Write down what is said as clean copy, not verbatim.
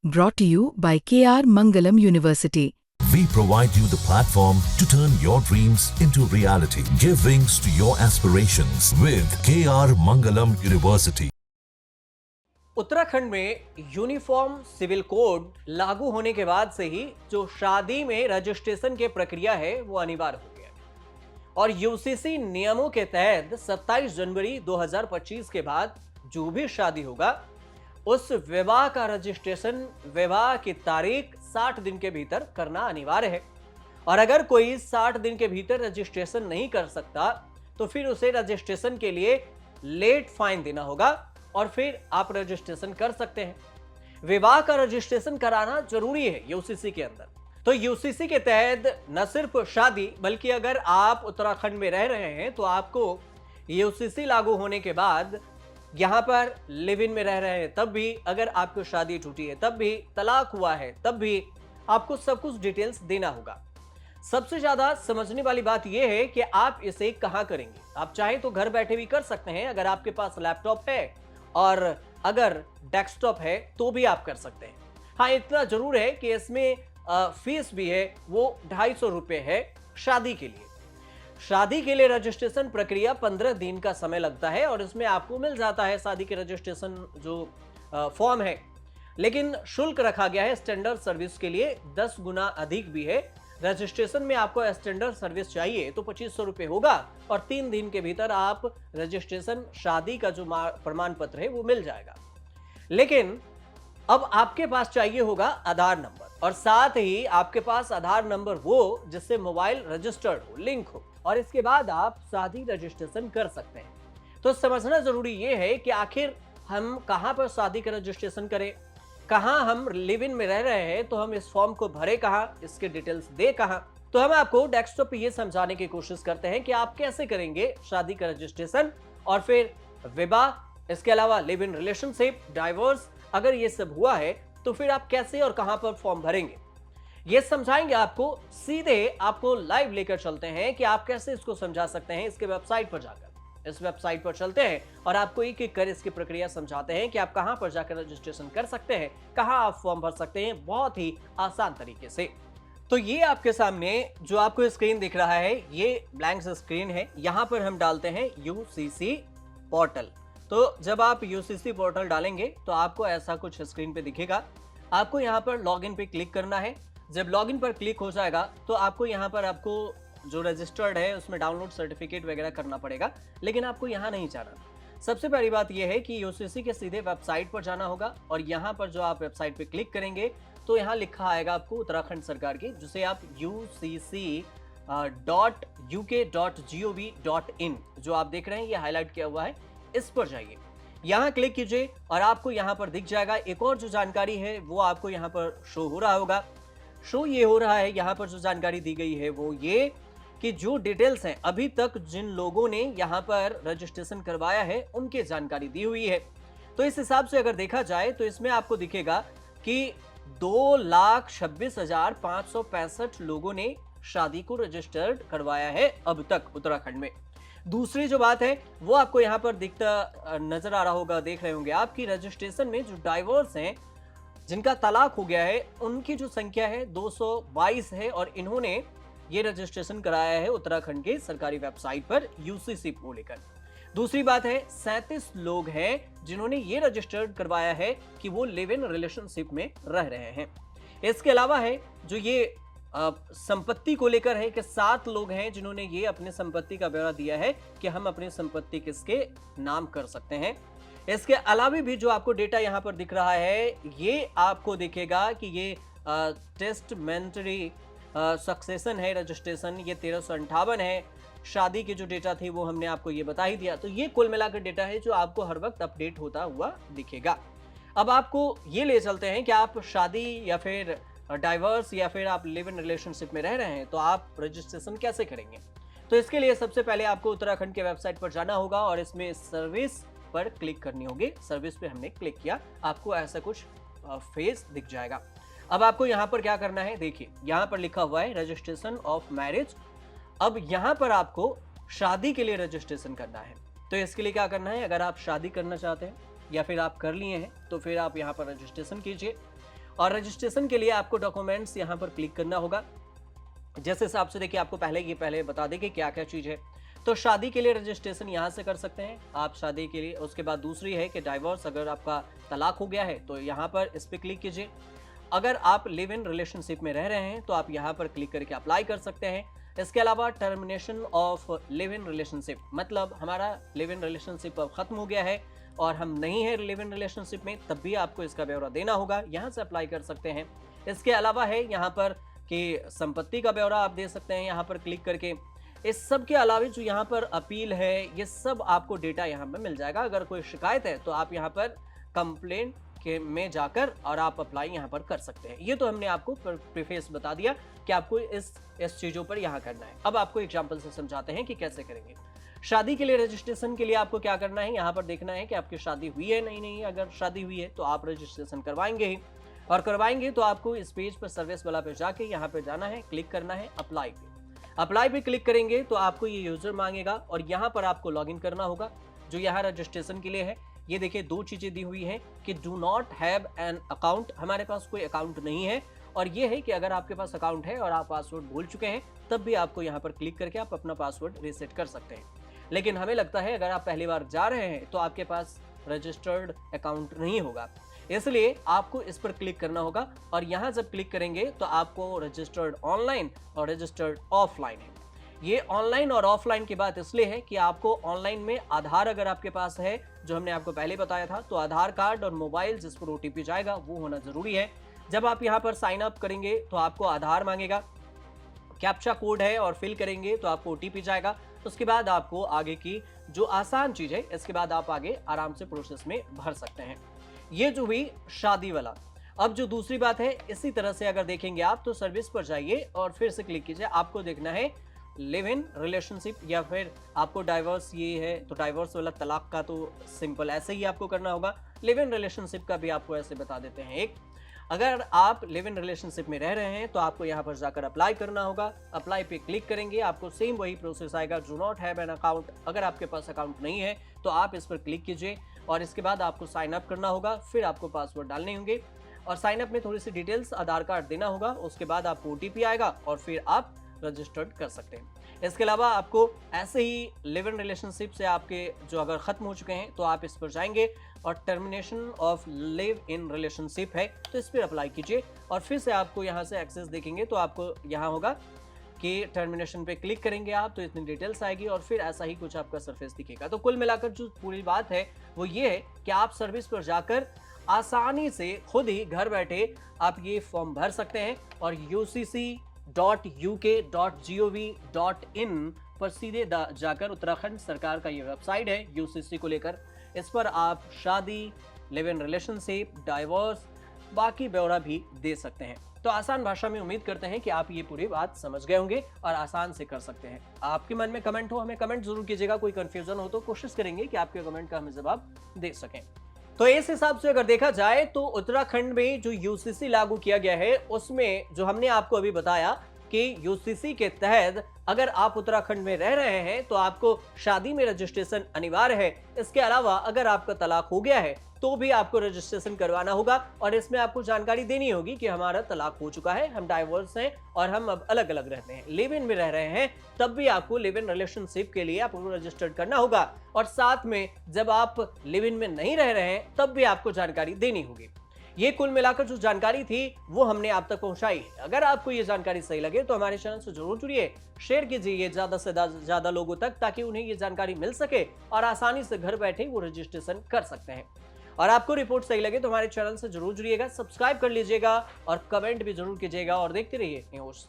Brought to you by KR Mangalam University. We provide you the platform to turn your dreams into reality. Give wings to your aspirations with KR Mangalam University. Uttarakhand में uniform civil code लागू होने के बाद से ही जो शादी में registration की प्रक्रिया है वो अनिवार्य हो गया और यूसीसी नियमों के तहत 27 जनवरी 2025 के बाद जो भी शादी होगा उस विवाह का रजिस्ट्रेशन विवाह की तारीख 60 दिन के भीतर करना अनिवार्य है। और अगर कोई 60 दिन के भीतर रजिस्ट्रेशन नहीं कर सकता तो फिर उसे रजिस्ट्रेशन के लिए लेट फाइन देना होगा और फिर आप रजिस्ट्रेशन कर सकते हैं। विवाह का रजिस्ट्रेशन कराना जरूरी है यूसीसी के अंदर। तो यूसीसी के तहत न सिर्फ शादी बल्कि अगर आप उत्तराखंड में रह रहे हैं तो आपको यूसीसी लागू होने के बाद यहां पर लिव इन में रह रहे हैं तब भी, अगर आपकी शादी टूटी है तब भी, तलाक हुआ है तब भी आपको सब कुछ डिटेल्स देना होगा। सबसे ज्यादा समझने वाली बात यह है कि आप इसे कहां करेंगे। आप चाहे तो घर बैठे भी कर सकते हैं, अगर आपके पास लैपटॉप है और अगर डेस्कटॉप है तो भी आप कर सकते हैं। हाँ, इतना जरूर है कि इसमें फीस भी है, वो 250 रुपए है शादी के लिए। शादी के लिए रजिस्ट्रेशन प्रक्रिया 15 दिन का समय लगता है और इसमें आपको मिल जाता है शादी के रजिस्ट्रेशन जो फॉर्म है, लेकिन शुल्क रखा गया है स्टैंडर्ड सर्विस के लिए 10 गुना अधिक भी है। रजिस्ट्रेशन में आपको स्टैंडर्ड सर्विस चाहिए तो 2500 रुपए होगा और 3 दिन के भीतर आप रजिस्ट्रेशन शादी का जो प्रमाण पत्र है वो मिल जाएगा। लेकिन अब आपके पास चाहिए होगा आधार नंबर और साथ ही आपके पास आधार नंबर वो जिससे मोबाइल रजिस्टर्ड हो, लिंक हो, और इसके बाद आप शादी रजिस्ट्रेशन कर सकते हैं। तो समझना जरूरी ये है कि आखिर हम कहां पर शादी का रजिस्ट्रेशन करें, कहां हम लिव इन में रह रहे हैं तो हम इस फॉर्म को भरे कहां, इसके डिटेल्स दे कहां। तो हम आपको डेस्कटॉप पे ये समझाने की कोशिश करते हैं कि आप कैसे करेंगे शादी का रजिस्ट्रेशन और फिर विवाह, इसके अलावा लिव इन रिलेशनशिप, डाइवोर्स, अगर ये सब हुआ है तो फिर आप कैसे और कहां पर फॉर्म भरेंगे ये समझाएंगे आपको। सीधे आपको लाइव लेकर चलते हैं कि आप कैसे इसको समझा सकते हैं। इसके वेबसाइट पर जाकर इस वेबसाइट पर चलते हैं और आपको एक एक कर इसकी प्रक्रिया समझाते हैं कि आप कहां पर जाकर रजिस्ट्रेशन कर सकते हैं, कहां आप फॉर्म भर सकते हैं बहुत ही आसान तरीके से। तो ये आपके सामने जो आपको स्क्रीन दिख रहा है ये ब्लैंक स्क्रीन है। यहां पर हम डालते हैं यूसीसी पोर्टल। तो जब आप यूसीसी पोर्टल डालेंगे तो आपको ऐसा कुछ स्क्रीन पे दिखेगा। आपको यहाँ पर लॉगिन पे क्लिक करना है। जब लॉगिन पर क्लिक हो जाएगा तो आपको यहाँ पर आपको जो रजिस्टर्ड है उसमें डाउनलोड सर्टिफिकेट वगैरह करना पड़ेगा, लेकिन आपको यहाँ नहीं जाना। सबसे पहली बात यह है कि यूसीसी के सीधे वेबसाइट पर जाना होगा और यहाँ पर जो आप वेबसाइट पे क्लिक करेंगे तो यहाँ लिखा आएगा आपको उत्तराखंड सरकार की, जिसे आप ucc.uk.gov.in जो आप देख रहे हैं ये हाईलाइट किया हुआ है, इस पर जाइए, यहाँ क्लिक कीजिए और आपको यहाँ पर दिख जाएगा। एक और जो जानकारी है वो आपको यहाँ पर शो हो रहा होगा। शो ये हो रहा है यहाँ पर जो जानकारी दी गई है वो ये कि जो डिटेल्स हैं अभी तक जिन लोगों ने यहाँ पर रजिस्ट्रेशन करवाया है उनकी जानकारी दी हुई है। तो इस हिसाब से अगर देखा जाए तो इसमें आपको दिखेगा कि 2,26,565 लोगों ने शादी को रजिस्टर्ड करवाया है अब तक उत्तराखंड में। दूसरी जो बात है वो आपको यहाँ पर दिखता नजर आ रहा होगा, देख रहे होंगे आपकी रजिस्ट्रेशन में जो डाइवोर्स हैं, जिनका तलाक हो गया है, उनकी जो संख्या है 222 है और इन्होंने ये रजिस्ट्रेशन कराया है उत्तराखंड के सरकारी वेबसाइट पर यूसीसी को लेकर। दूसरी बात है 37 लोग हैं जिन्होंने ये रजिस्टर्ड करवाया है कि वो लिव इन रिलेशनशिप में रह रहे हैं। इसके अलावा है जो ये संपत्ति को लेकर है कि 7 लोग हैं जिन्होंने ये अपने संपत्ति का ब्यौरा दिया है कि हम अपनी संपत्ति किसके नाम कर सकते हैं। इसके अलावा भी जो आपको डेटा यहाँ पर दिख रहा है ये आपको दिखेगा कि ये टेस्टमेंटरी सक्सेशन है रजिस्ट्रेशन, ये 1358 है। शादी की जो डेटा थी वो हमने आपको ये बता ही दिया। तो ये कुल मिलाकर डेटा है जो आपको हर वक्त अपडेट होता हुआ दिखेगा। अब आपको ये ले चलते हैं कि आप शादी या फिर डाइवर्स या फिर आप लिव इन रिलेशनशिप में रह रहे हैं तो आप रजिस्ट्रेशन कैसे करेंगे। तो इसके लिए सबसे पहले आपको उत्तराखंड के वेबसाइट पर जाना होगा और इसमें सर्विस पर क्लिक करनी होगी। सर्विस पे हमने क्लिक किया, आपको ऐसा कुछ फेज दिख जाएगा। अब आपको यहाँ पर क्या करना है, देखिए यहाँ पर लिखा हुआ है रजिस्ट्रेशन ऑफ मैरिज। अब यहाँ पर आपको शादी के लिए रजिस्ट्रेशन करना है। तो इसके लिए क्या करना है, अगर आप शादी करना चाहते हैं या फिर आप कर लिए हैं तो फिर आप यहाँ पर रजिस्ट्रेशन कीजिए। और रजिस्ट्रेशन के लिए आपको डॉक्यूमेंट्स यहां पर क्लिक करना होगा। जैसे हिसाब से देखिए आपको पहले बता दें कि क्या क्या चीज है। तो शादी के लिए रजिस्ट्रेशन यहां से कर सकते हैं आप शादी के लिए। उसके बाद दूसरी है कि डाइवोर्स, अगर आपका तलाक हो गया है तो यहां पर इस पर क्लिक कीजिए। अगर आप लिव इन रिलेशनशिप में रह रहे हैं तो आप यहां पर क्लिक करके अप्लाई कर सकते हैं। इसके अलावा termination of live in relationship, मतलब हमारा लिव इन रिलेशनशिप अब खत्म हो गया है और हम नहीं है लिव इन रिलेशनशिप में, तब भी आपको इसका ब्यौरा देना होगा, यहां से अप्लाई कर सकते हैं। इसके अलावा है यहाँ पर कि संपत्ति का ब्यौरा आप दे सकते हैं यहाँ पर क्लिक करके। इस सब के अलावा जो यहाँ पर अपील है, ये सब आपको डेटा यहाँ पर मिल जाएगा। अगर कोई शिकायत है तो आप यहाँ पर कंप्लेंट के में जाकर और आप अप्लाई यहाँ पर कर सकते हैं। ये तो हमने आपको प्रीफेस बता दिया कि आपको इस चीजों पर यहाँ करना है। अब आपको एग्जांपल से समझाते हैं कि कैसे करेंगे। शादी के लिए रजिस्ट्रेशन के लिए आपको क्या करना है, यहाँ पर देखना है कि आपकी शादी हुई है नहीं। अगर शादी हुई है तो आप रजिस्ट्रेशन करवाएंगे ही, और करवाएंगे तो आपको इस पेज पर सर्विस वाला पे जाके यहाँ पे जाना है, क्लिक करना है अप्लाई पे। अप्लाई पे क्लिक करेंगे तो आपको ये यूजर मांगेगा और यहाँ पर आपको लॉगिन करना होगा जो यहाँ रजिस्ट्रेशन के लिए है। ये देखिए दो चीजें दी हुई हैं कि do not have an account, हमारे पास कोई अकाउंट नहीं है, और ये है कि अगर आपके पास अकाउंट है और आप पासवर्ड भूल चुके हैं तब भी आपको यहाँ पर क्लिक करके आप अपना पासवर्ड रीसेट कर सकते हैं। लेकिन हमें लगता है अगर आप पहली बार जा रहे हैं तो आपके पास रजिस्टर्ड अकाउंट नहीं होगा, इसलिए आपको इस पर क्लिक करना होगा। और यहाँ जब क्लिक करेंगे तो आपको रजिस्टर्ड ऑनलाइन और रजिस्टर्ड ऑफलाइन है। ये ऑनलाइन और ऑफलाइन की बात इसलिए है कि आपको ऑनलाइन में आधार अगर आपके पास है, जो हमने आपको पहले बताया था, तो आधार कार्ड और मोबाइल जिस पर ओटीपी जाएगा वो होना जरूरी है। जब आप यहाँ पर साइन अप करेंगे तो आपको आधार मांगेगा, कैप्चा कोड है और फिल करेंगे तो आपको ओटीपी जाएगा। उसके बाद आपको आगे की जो आसान चीज है, इसके बाद आप आगे आराम से प्रोसेस में भर सकते हैं। ये जो हुई शादी वाला। अब जो दूसरी बात है, इसी तरह से अगर देखेंगे आप तो सर्विस पर जाइए और फिर से क्लिक कीजिए। आपको देखना है लिव इन रिलेशनशिप या फिर आपको डाइवोर्स, ये है तो डाइवोर्स वाला तलाक का तो सिंपल ऐसे ही आपको करना होगा। लिव इन रिलेशनशिप का भी आपको ऐसे बता देते हैं। एक, अगर आप लिव इन रिलेशनशिप में रह रहे हैं तो आपको यहाँ पर जाकर अप्लाई करना होगा। अप्लाई पे क्लिक करेंगे, आपको सेम वही प्रोसेस आएगा, do not have an account. अगर आपके पास अकाउंट नहीं है तो आप इस पर क्लिक कीजिए और इसके बाद आपको साइन अप करना होगा। फिर आपको पासवर्ड डालने होंगे और साइन अप में थोड़ी सी डिटेल्स, आधार कार्ड देना होगा। उसके बाद आपको ओटीपी आएगा और फिर आप रजिस्टर्ड कर सकते हैं। इसके अलावा आपको ऐसे ही लिव इन रिलेशनशिप से आपके जो अगर खत्म हो चुके हैं तो आप इस पर जाएंगे और termination of live in relationship है तो इस पर अप्लाई कीजिए और फिर से आपको यहाँ से एक्सेस देखेंगे तो आपको यहाँ होगा कि टर्मिनेशन पे क्लिक करेंगे आप तो इतनी डिटेल्स आएगी और फिर ऐसा ही कुछ आपका सरफेस दिखेगा। तो कुल मिलाकर जो पूरी बात है वो ये है कि आप सर्विस पर जाकर आसानी से खुद ही घर बैठे आप ये फॉर्म भर सकते हैं और ucc.uk.gov.in पर सीधे जाकर उत्तराखंड सरकार का ये वेबसाइट है यूसीसी को लेकर, इस पर आप शादी, लिव इन रिलेशनशिप, डाइवोर्स, बाकी ब्यौरा भी दे सकते हैं। तो आसान भाषा में उम्मीद करते हैं कि आप ये पूरी बात समझ गए होंगे और आसान से कर सकते हैं। आपके मन में कमेंट हो, हमें कमेंट जरूर कीजिएगा। कोई कंफ्यूजन हो तो कोशिश करेंगे कि आपके कमेंट का हमें जवाब दे सकें। तो इस हिसाब से अगर देखा जाए तो उत्तराखंड में जो यूसीसी लागू किया गया है उसमें जो हमने आपको अभी बताया कि यूसीसी के तहत अगर आप उत्तराखंड में रह रहे हैं तो आपको शादी में रजिस्ट्रेशन अनिवार्य है। इसके अलावा अगर आपका तलाक हो गया है तो भी आपको रजिस्ट्रेशन करवाना होगा और इसमें आपको जानकारी देनी होगी कि हमारा तलाक हो चुका है, हम डाइवोर्स हैं और हम अब अलग अलग रहते हैं। लिव इन में रह रहे हैं तब भी आपको लिव इन रिलेशनशिप के लिए आपको रजिस्टर्ड करना होगा और साथ में जब आप लिव इन में नहीं रह रहे हैं तब भी आपको जानकारी देनी होगी। ये कुल मिलाकर जो जानकारी थी वो हमने आप तक पहुंचाई है। अगर आपको ये जानकारी सही लगे तो हमारे चैनल से जरूर जुड़िए, शेयर कीजिए ये ज्यादा से ज्यादा लोगों तक ताकि उन्हें ये जानकारी मिल सके और आसानी से घर बैठे वो रजिस्ट्रेशन कर सकते हैं। और आपको रिपोर्ट सही लगे तो हमारे चैनल से जरूर जुड़िएगा, सब्सक्राइब कर लीजिएगा और कमेंट भी जरूर कीजिएगा और देखते रहिए न्यूज़।